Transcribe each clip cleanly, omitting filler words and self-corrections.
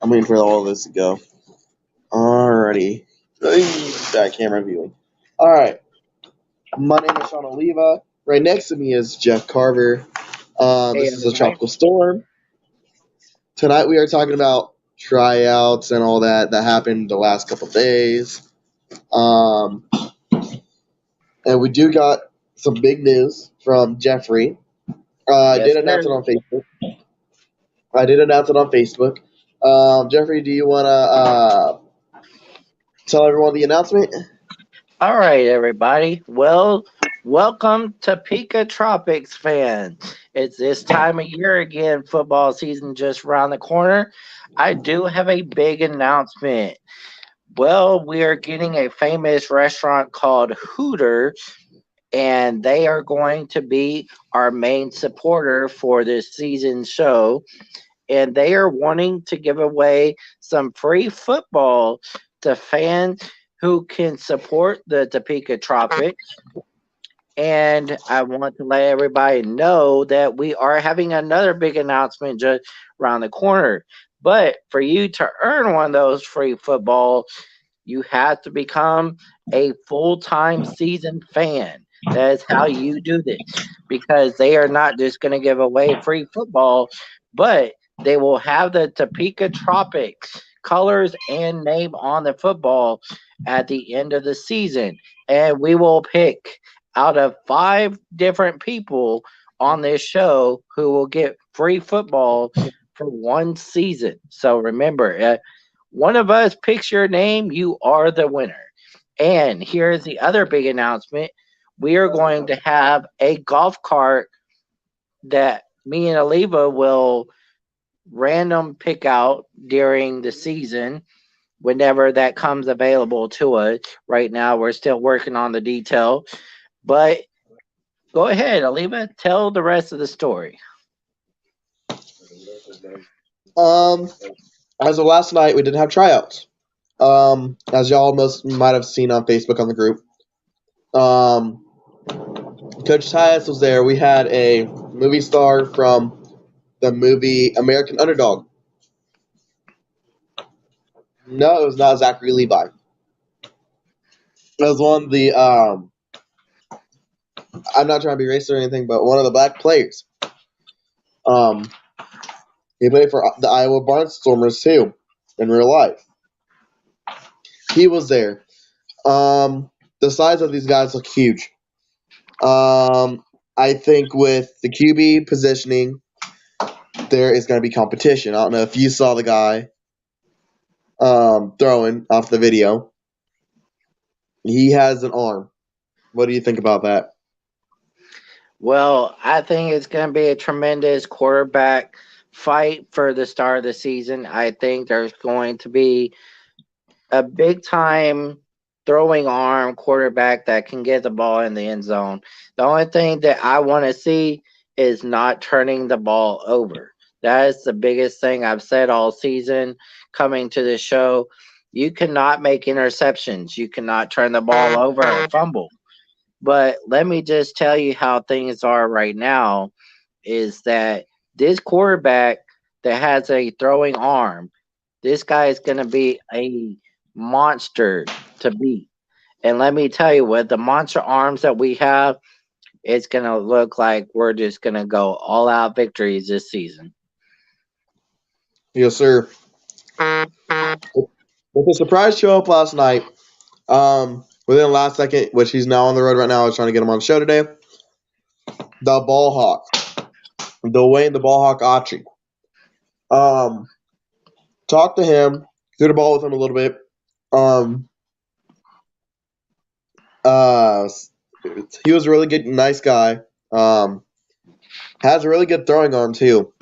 I'm waiting for all of this to go. Alrighty. Back camera viewing. Alright. My name is Sean Oliva. Right next to me is Jeff Carver. Hey, This is a everybody. tropical storm. Tonight we are talking about tryouts and all that happened the last couple days. Um, and we do got some big news from Jeffrey. I Yes, did announce sir. it on Facebook. Jeffrey, do you want to tell everyone the announcement? All right, everybody. Well, welcome to Pika Tropics fans. It's this time of year again. Football season just around the corner. I do have a big announcement. Well, we are getting a famous restaurant called Hooter, and they are going to be our main supporter for this season show. And they are wanting to give away some free football to fans who can support the Topeka Tropics. And I want to let everybody know that we are having another big announcement just around the corner. But for you to earn one of those free football, you have to become a full-time season fan. That is how you do this, because they are not just going to give away free football, but they will have the Topeka Tropics colors and name on the football at the end of the season. And we will pick out of 5 different people on this show who will get free football for one season. So remember, one of us picks your name, you are the winner. And here's the other big announcement. We are going to have a golf cart that me and Aliva will random pick out during the season whenever that comes available to us. Right now, we're still working on the detail. But go ahead, Aliva, tell the rest of the story. Um, as of last night, we did have tryouts. As y'all most might have seen on Facebook on the group. Um, Coach Tyus was there. We had a movie star from the movie American Underdog. No, it was not Zachary Levi. It was one of the I'm not trying to be racist or anything, but one of the black players. Um, he played for the Iowa Barnstormers too, in real life. He was there. The size of these guys look huge. I think with the QB positioning, there is going to be competition. I don't know if you saw the guy throwing off the video. He has an arm. What do you think about that? Well, I think it's going to be a tremendous quarterback fight for the start of the season. I think there's going to be a big time throwing arm quarterback that can get the ball in the end zone. The only thing that I want to see is not turning the ball over. That is the biggest thing I've said all season coming to the show. You cannot make interceptions. You cannot turn the ball over or fumble. But let me just tell you how things are right now is that this quarterback that has a throwing arm, this guy is going to be a monster to beat. And let me tell you, with the monster arms that we have, it's going to look like we're just going to go all out victories this season. Yes, sir. With a surprise show up last night, within the last second, which he's now on the road right now, I was trying to get him on the show today. The ball hawk, Dwayne the ball hawk Achi. Um, Talked to him, threw the ball with him a little bit. Um, uh, he was a really good, nice guy. Has a really good throwing arm too.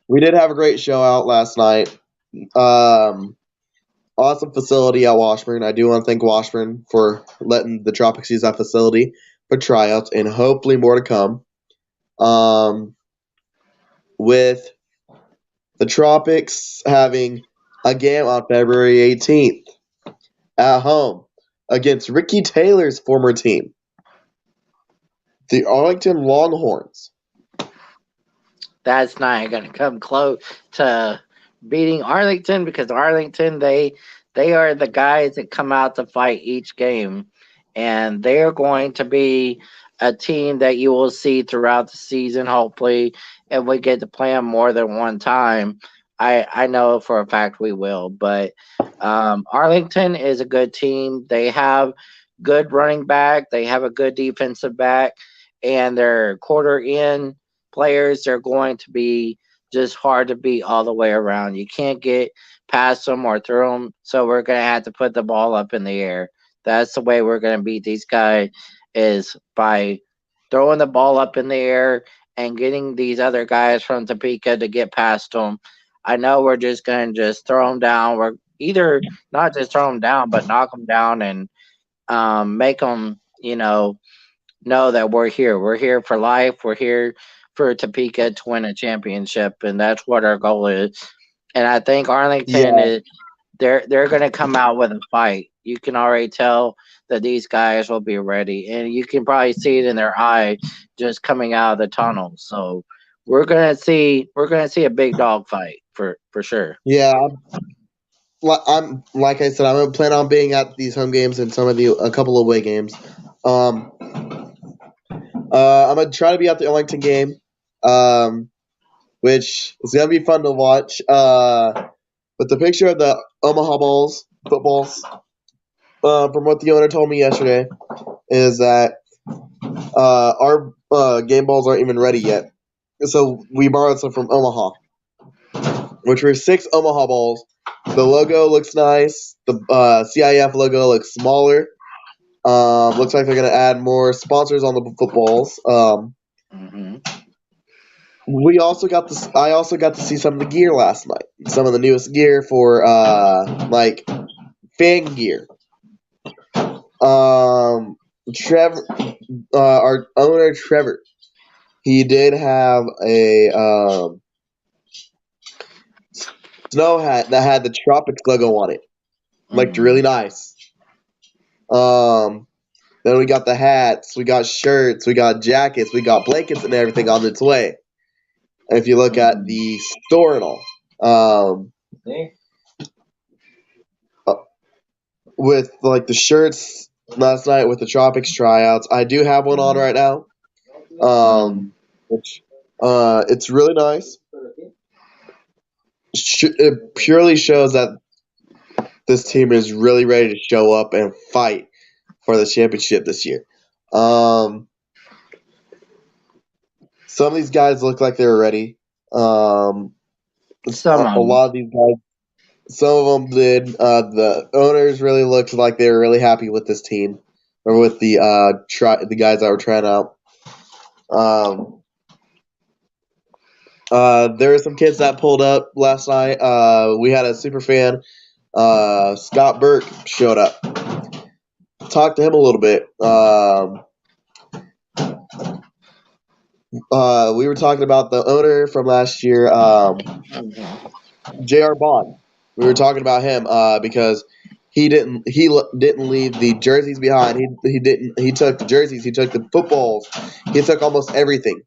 We did have a great show out last night. Um, awesome facility at Washburn. I do want to thank Washburn for letting the Tropics use that facility for tryouts, and hopefully more to come. Um, with the Tropics having a game on February 18th at home against Ricky Taylor's former team, the Arlington Longhorns. that's not going to come close to beating Arlington, because Arlington, they are the guys that come out to fight each game, and they're going to be a team that you will see throughout the season. Hopefully, if we get to play them more than one time, I know for a fact we will. But Arlington is a good team. They have good running back. They have a good defensive back, and their quarter in players are going to be just hard to beat all the way around. You can't get past them or through them, so we're going to have to put the ball up in the air. That's the way we're going to beat these guys, is by throwing the ball up in the air and getting these other guys from Topeka to get past them. I know we're just going to just throw them down. We're either not just throw them down, but knock them down and make them, know that we're here. We're here for life. We're here for Topeka to win a championship, and that's what our goal is. And I think Arlington Yeah, is they're going to come out with a fight. You can already tell that these guys will be ready, and you can probably see it in their eye just coming out of the tunnel. So we're gonna see a big dog fight for sure. yeah. I'm like I said, I'm gonna plan on being at these home games and a couple of away games. Um, I'm gonna try to be at the Arlington game, um, which is gonna be fun to watch. But the picture of the Omaha Balls footballs, from what the owner told me yesterday, is that our game balls aren't even ready yet. So we borrowed some from Omaha, which were six Omaha balls. The logo looks nice. The CIF logo looks smaller. Looks like they're gonna add more sponsors on the footballs. Hmm. We also got this. I also got to see some of the gear last night. Some of the newest gear for like fan gear. Trevor, our owner Trevor, he did have a snow hat that had the Tropics logo on it. Looked really Hmm. nice. Um, then we got the hats, we got shirts, we got jackets, we got blankets and everything on its way. And if you look at Hmm. the store and all, um, uh, with like the shirts last night with the Tropics tryouts, I do have one on right now. Hmm. Which it's really nice. It purely shows that this team is really ready to show up and fight for the championship this year. Um, some of these guys look like they were ready. Um, Some a of them. lot of these guys, some of them did. The owners really looked like they were really happy with this team, or with the the guys that were trying out. Um, there were some kids that pulled up last night. We had a super fan, Scott Burke, showed up. Talked to him a little bit. We were talking about the owner from last year, Hmm. J.R. Bond. We were talking about him because didn't leave the jerseys behind. He took the jerseys. He took the footballs. He took almost everything.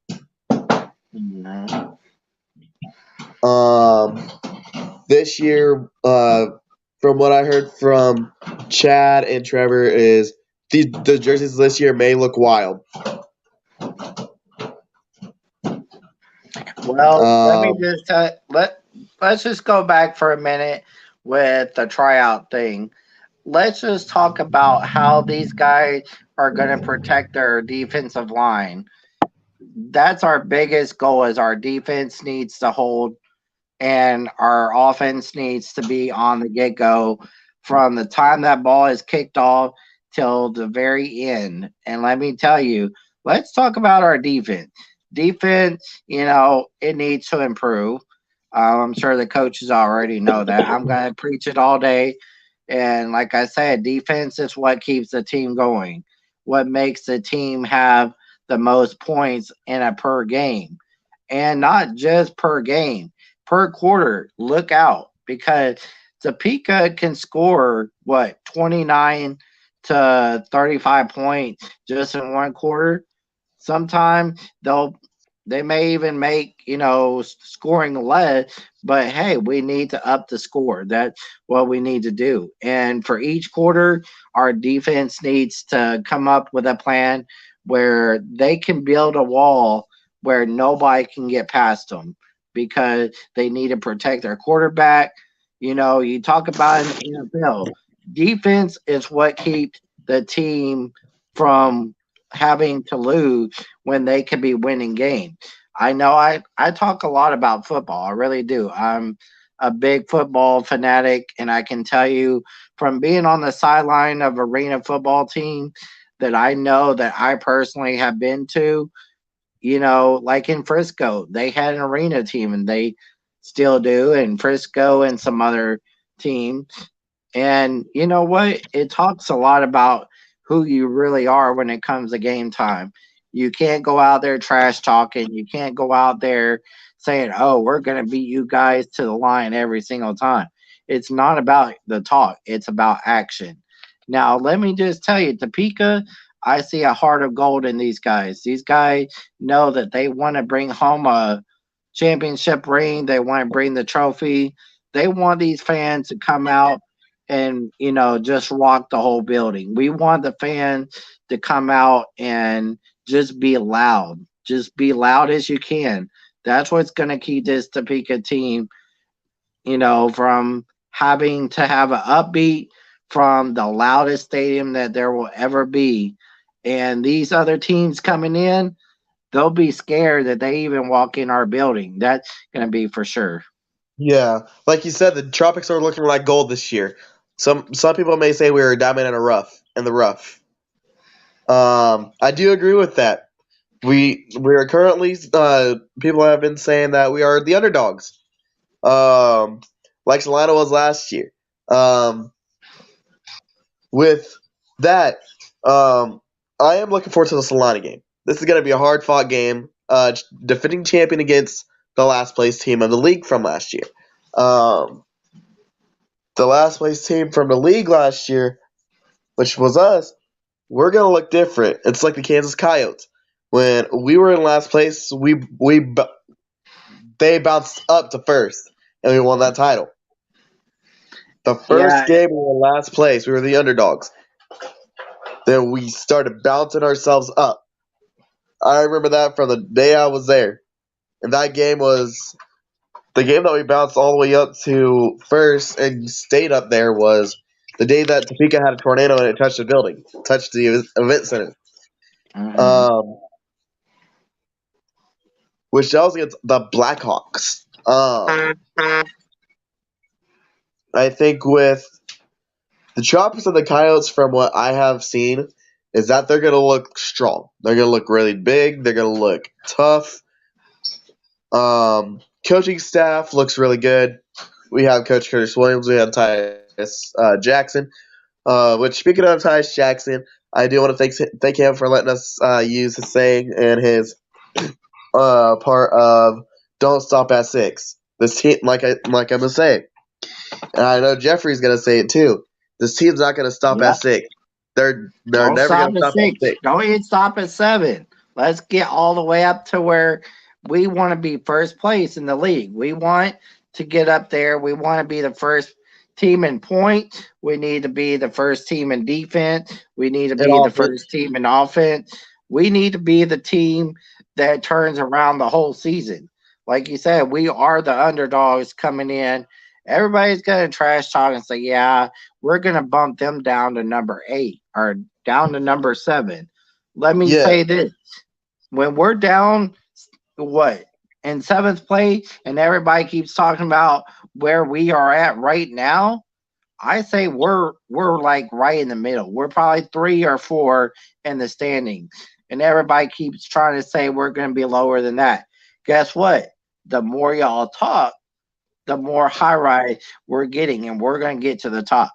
Hmm. Um, this year, from what I heard from Chad and Trevor, is the jerseys this year may look wild. Well, let me Um, just let's just go back for a minute with the tryout thing. Let's just talk about how these guys are going to protect their defensive line. That's our biggest goal, is our defense needs to hold, and our offense needs to be on the get-go from the time that ball is kicked off till the very end. And let me tell you, let's talk about our defense. Defense, it needs to improve. I'm sure the coaches already know that. I'm going to preach it all day. And like I said, defense is what keeps the team going, what makes the team have the most points in a per game. And not just per game, per quarter. Look out, because Topeka can score what, 29 to 35 points just in one quarter. Sometimes they'll They may even make, scoring less, but hey, we need to up the score. That's what we need to do. And for each quarter, our defense needs to come up with a plan where they can build a wall where nobody can get past them because they need to protect their quarterback. You talk about in the NFL, defense is what keeps the team from having to lose when they could be winning games. I know I talk a lot about football. I really do. I'm a big football fanatic, and I can tell you from being on the sideline of arena football team that I know that I personally have been to, like in Frisco, they had an arena team and they still do, and Frisco and some other teams. And you know what? It talks a lot about who you really are when it comes to game time. You can't go out there trash talking. You can't go out there saying, "Oh, we're going to beat you guys to the line every single time." It's not about the talk, it's about action. Now, let me just tell you, Topeka, I see a heart of gold in these guys. These guys know that they want to bring home a championship ring, they want to bring the trophy. They want these fans to come out and just rock the whole building. We want the fans to come out and just be loud as you can. That's what's going to keep this Topeka team from having to have an upbeat from the loudest stadium that there will ever be. And these other teams coming in, they'll be scared that they even walk in our building. That's going to be for sure. Yeah, like you said, the tropics are looking like gold this year. Some people may say we were a diamond in the rough. I do agree with that. We are currently people have been saying that we are the underdogs. Um, like Solana was last year. Um, with that, I am looking forward to the Solana game. This is going to be a hard fought game. Defending champion against the last place team of the league from last year. Um, the last place team from the league last year, which was us, we're gonna look different. It's like the Kansas Coyotes. When we were in last place, they bounced up to first, and we won that title. The first Yeah, game we were in last place, we were the underdogs. Then we started bouncing ourselves up. I remember that from the day I was there, and that game was the game that we bounced all the way up to first and stayed up there was the day that Topeka had a tornado and it touched the building, touched the event center. mhm. Um, which that was against the Blackhawks. I think with the Choppers and the Coyotes, from what I have seen, is that they're going to look strong. They're going to look really big. They're going to look tough. Coaching staff looks really good. We have Coach Curtis Williams. We have Tyus Jackson. Which, speaking of Tyus Jackson, I do want to thank him for letting us use his saying and his part of "Don't stop at six." This team, like I'm gonna say, and I know Jeffrey's gonna say it too. This team's not gonna stop at Yep. six. They're Don't never stop gonna at stop at six. six. Don't even stop at seven. Let's get all the way up to where we want to be first place in the league. We want to get up there. We want to be the first team in point. We need to be the first team in defense. We need to And be the offense, first team in offense. We need to be the team that turns around the whole season. Like you said, we are the underdogs coming in. Everybody's going to trash talk and say, yeah, we're going to bump them down to number 8 or down to number 7. Let me yeah, say this. When we're down, what, in seventh place, and everybody keeps talking about where we are at right now, I say we're like right in the middle. We're probably 3 or 4 in the standings, and everybody keeps trying to say we're going to be lower than that. Guess what? The more y'all talk, the more high rise we're getting, and we're going to get to the top.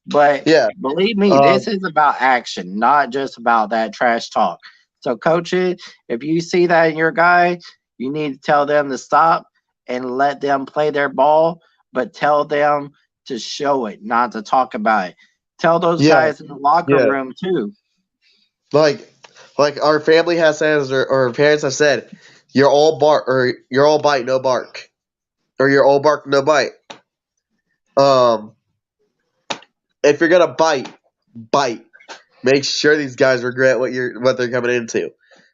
But yeah, believe me, this um, is about action, not just about that trash talk. So, coaches, if you see that in your guy, you need to tell them to stop and let them play their ball, but tell them to show it, not to talk about it. Tell those yeah, guys in the locker yeah. room too. Like, like our family has said, or our parents have said, You're all bark or you're all bite, no bark, or you're all bark, no bite. Um, if you're gonna bite, bite. Make sure these guys regret what they're coming into.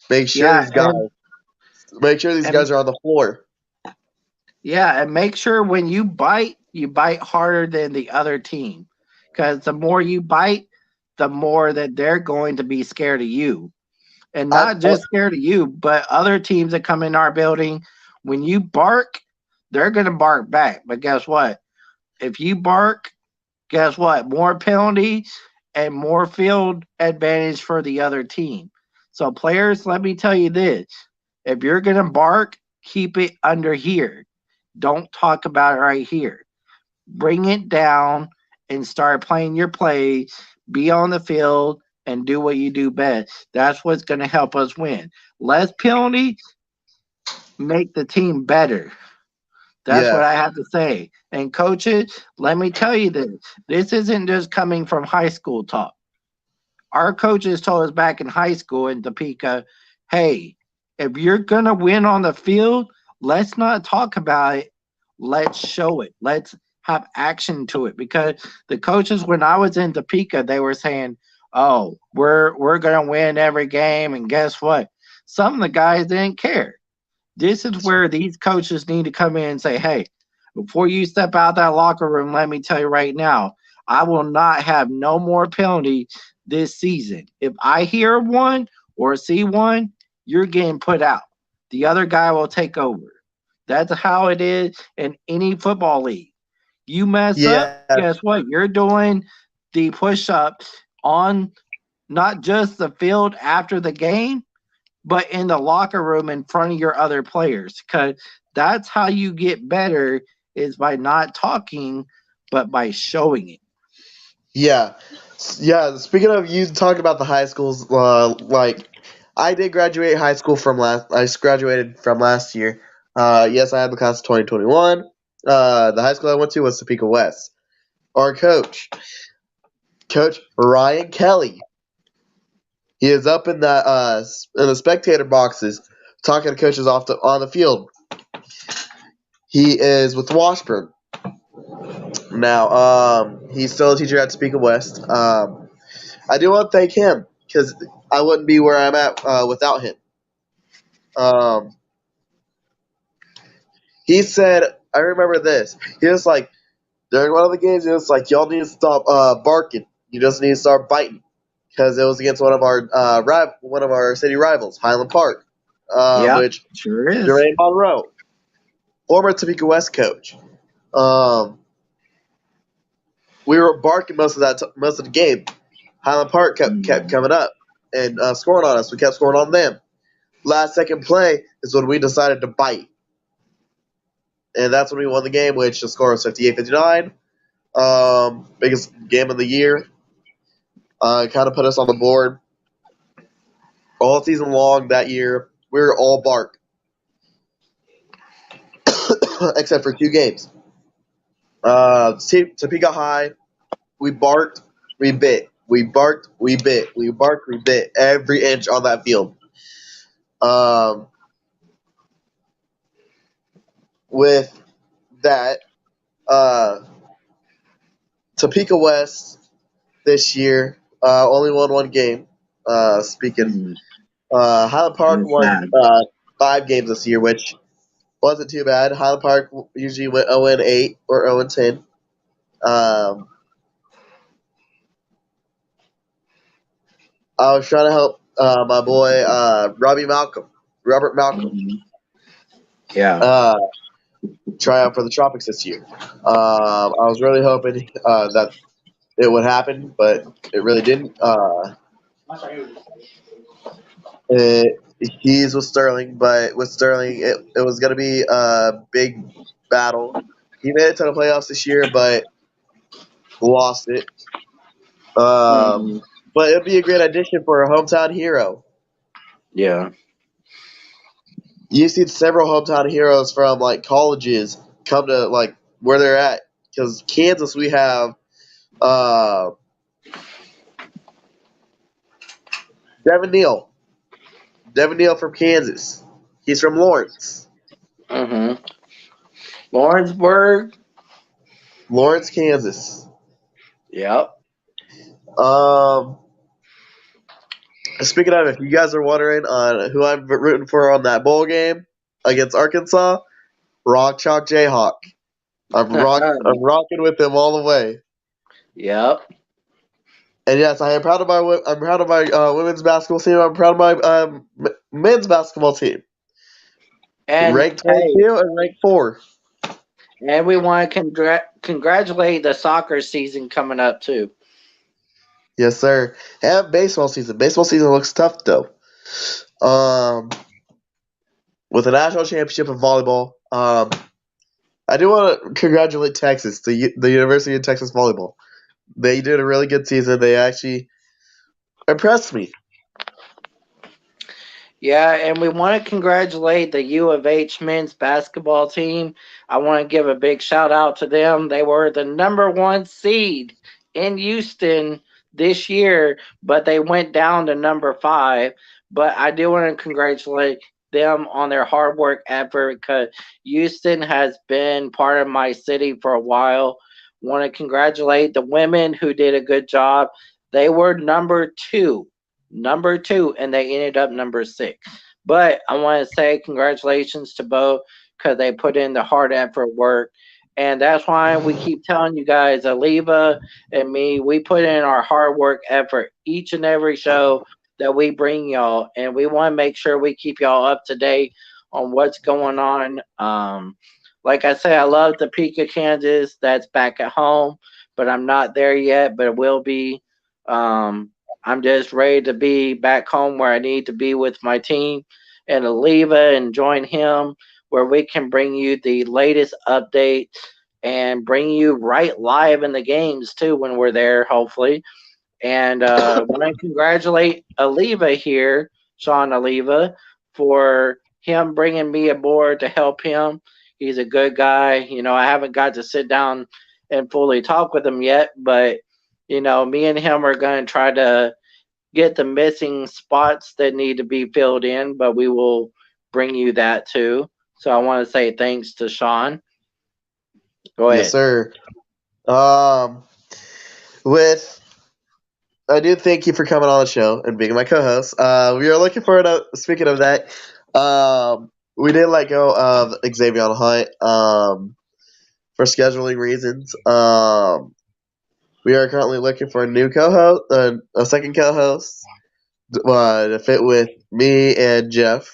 Make sure Yeah, these guys make sure these and guys are on the floor. yeah, and make sure when you bite harder than the other team, because the more you bite, the more that they're going to be scared of you, and I, not just scared of you, but other teams that come in our building. When you bark, they're going to bark back. But guess what? If you bark, guess what? More penalties and more field advantage for the other team. So, players, let me tell you this: if you're going to bark, keep it under here. Don't talk about it right here. Bring it down and start playing your play. Be on the field and do what you do best. That's what's going to help us win. Less penalties make the team better. That's what yeah, I have to say. And coaches, let me tell you this. This isn't just coming from high school talk. Our coaches told us back in high school in Topeka, hey, if you're going to win on the field, let's not talk about it. Let's show it. Let's have action to it. Because the coaches, when I was in Topeka, they were saying, oh, we're going to win every game. And guess what? Some of the guys didn't care. This is where these coaches need to come in and say, hey, before you step out that locker room, let me tell you right now, I will not have no more penalty this season. If I hear one or see one, you're getting put out. The other guy will take over. That's how it is in any football league. You mess up, yeah, guess what? You're doing the push ups on not just the field after the game, but in the locker room in front of your other players. Because that's how you get better is by not talking, but by showing it. yeah, yeah. Speaking of you talking about the high schools, like I did graduate high school from last. I graduated from last year. Yes, I had the class of 2021. The high school I went to was Topeka West. Our Coach Ryan Kelly, he is up in the spectator boxes talking to coaches on the field. He is with Washburn now. He's still a teacher at Topeka West. I do want to thank him because I wouldn't be where I'm at without him. Um, he said, I remember this. He was like, during one of the games, he was like, y'all need to stop barking. You just need to start biting. Because it was against one of our city rivals, Highland Park, Yep, which sure is. Jermaine Monroe, former Topeka West coach. Um, we were barking most of the game. Highland Park kept Mhm. coming up and scoring on us. We kept scoring on them. Last second play is when we decided to bite, and that's when we won the game, which the score was 58-59. Biggest game of the year. Kind of put us on the board all season long that year. We were all bark, except for two games. Topeka High, we barked, we bit. We barked, we bit. We barked, we bit every inch on that field. Um, with that, uh, Topeka West this year only won one game. Speaking, Mhm. Highland Park That's won sad. 5 games this year, which wasn't too bad. Highland Park usually went 0-8 or 0-10. Um, I was trying to help my boy Robert Malcolm, Mhm. Yeah. uh, try out for the Tropics this year. I was really hoping that it would happen, but it really didn't. He's with Sterling, but with Sterling, it was going to be a big battle. He made it to the playoffs this year, but lost it. Mhm. But it'd be a great addition for a hometown hero. Yeah. You've seen several hometown heroes from like colleges come to like where they're at. Because Kansas, we have uh, Devin Neal, Devin Neal from Kansas. He's from Lawrence. Mm-hmm. Lawrenceburg. Lawrence, Kansas. Yep. Um, Speaking of, if you guys are wondering on who I'm rooting for on that bowl game against Arkansas, Rock Chalk Jayhawk. I'm rocking with them all the way. Yep. And yes, I am proud of my women's basketball team. I'm proud of my men's basketball team. And Ranked hey, 22 and ranked 4. and we want to congratulate the soccer season coming up too. Yes, sir. And baseball season. Baseball season looks tough though. Um, with a national championship in volleyball. I do want to congratulate Texas, the University of Texas volleyball. They did a really good season. They actually impressed me. Yeah, and we want to congratulate the U of H men's basketball team. I want to give a big shout out to them. They were the number one seed in Houston this year, but they went down to number five. But I do want to congratulate them on their hard work effort because Houston has been part of my city for a while. Want to congratulate the women who did a good job. They were number two, and they ended up number six. But I want to say congratulations to both because they put in the hard effort work. And that's why we keep telling you guys, Aliva and me, we put in our hard work effort each and every show that we bring y'all. And we want to make sure we keep y'all up to date on what's going on. Like I say, I love Topeka, Kansas. That's back at home, but I'm not there yet, but it will be. Um, I'm just ready to be back home where I need to be with my team and Aliva and join him where we can bring you the latest updates and bring you right live in the games too when we're there, hopefully. And want to congratulate Aliva here, Sean Aliva, for him bringing me aboard to help him. He's a good guy. I haven't got to sit down and fully talk with him yet, but me and him are going to try to get the missing spots that need to be filled in, but we will bring you that too. So I want to say thanks to Sean. Go Yes, ahead. sir. Um, with I do thank you for coming on the show and being my co-host. We are looking forward to speaking of that. We did let go of Xavier Hunt for scheduling reasons. We are currently looking for a new co-host, a second co-host, to fit with me and Jeff.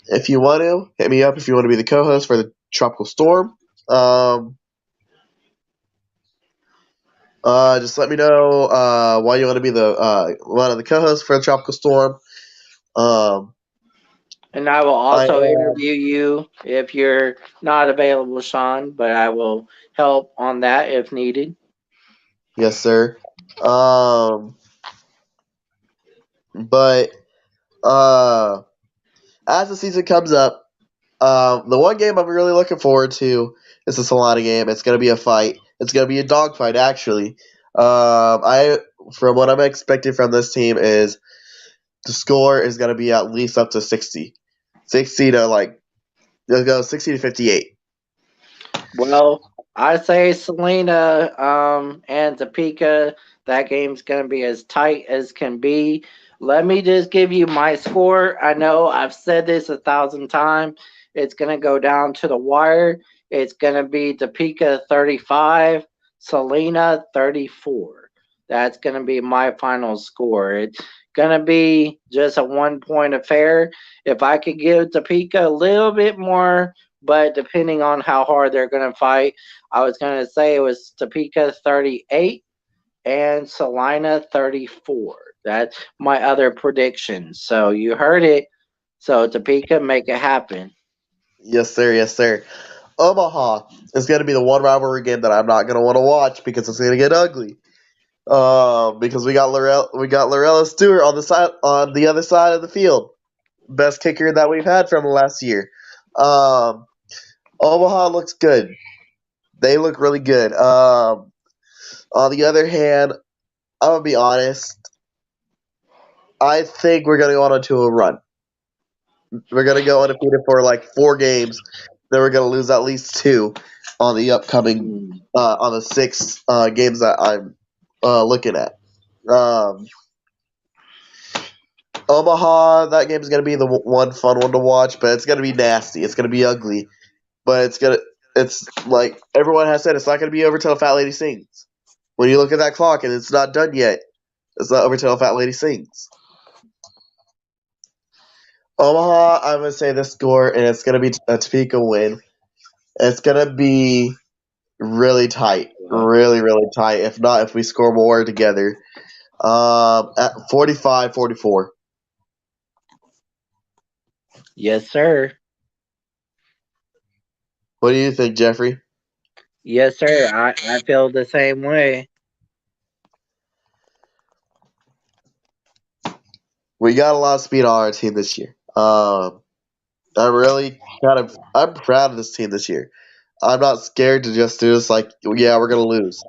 If you want to, hit me up if you want to be the co-host for the Tropical Storm. Um, just let me know why you want to be the one of the co-hosts for the Tropical Storm. Um, And I will I also interview you if you're not available, Sean, but I will help on that if needed. Yes, sir. Um, but uh, as the season comes up, the one game I'm really looking forward to is the Solana game. It's gonna be a fight. It's gonna be a dogfight, actually. I from what I'm expecting from this team is the score is gonna be at least up to 60, 60 to let's go 60 to 58. Well, I say Selena and Topeka, that game's going to be as tight as can be. Let me just give you my score. I know I've said this 1,000 times. It's going to go down to the wire. It's going to be Topeka 35, Selena 34. That's going to be my final score. It's going to be just a 1 point affair. If I could give Topeka a little bit more, but depending on how hard they're going to fight, I was going to say it was Topeka 38 and Salina 34. That's my other prediction. So you heard it. So Topeka, make it happen. Yes, sir. Yes, sir. Omaha is going to be the one rivalry game that I'm not going to want to watch because it's going to get ugly. Because we got Lorella Stewart on the other side of the field, best kicker that we've had from last year. Um, Omaha looks good. They look really good. On the other hand, I'm gonna be honest. I think we're gonna go on to a run. We're gonna go undefeated for like 4 games. Then we're gonna lose at least 2 on the upcoming Mm. on the 6 games that I'm looking at. Um, Omaha, that game is gonna be the one fun one to watch, but it's gonna be nasty. It's gonna be ugly, but it's like everyone has said, it's not gonna be over till a fat lady sings. When you look at that clock and it's not done yet, it's not over till a fat lady sings. Omaha, I'm gonna say the score, and it's gonna be a Topeka win. It's gonna be really tight, really, really tight. If not, if we score more together, at 45-44. Yes, sir. What do you think, Jeffrey? Yes, sir. I feel the same way. We got a lot of speed on our team this year. I'm proud of this team this year. I'm not scared to just do this. Like, yeah, we're gonna lose.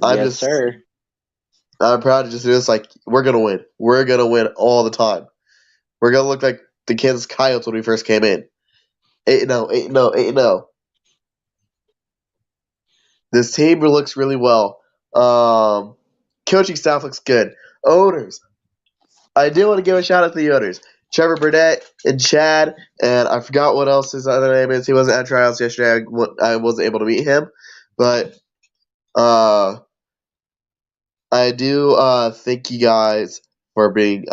I'm Yes, just, sir. I'm proud to just do this. Like, we're gonna win. We're gonna win all the time. We're gonna look like the Kansas Coyotes when we first came in. 8-0, 8-0, 8-0. This team looks really well. Coaching staff looks good. Owners. I do want to give a shout out to the owners. Trevor Burnett and Chad, and I forgot what else his other name is. He wasn't at tryouts yesterday. I wasn't able to meet him. But I do thank you guys for being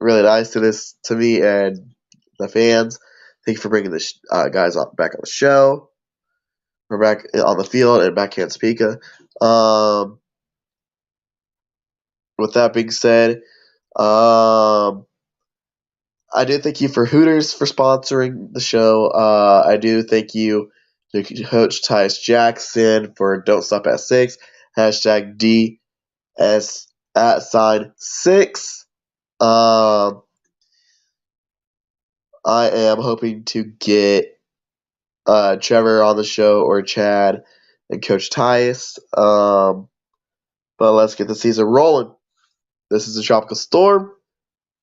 really nice to me and the fans. Thank you for bringing the guys back on the show. We're back on the field and back here in Topeka. With that being said, I do thank you for Hooters for sponsoring the show. I do thank you to Coach Tyus Jackson for Don't Stop at 6. Hashtag DS at sign 6. I am hoping to get Trevor on the show or Chad and Coach Tyus. But let's get the season rolling. This is a Tropical Storm.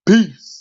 Peace.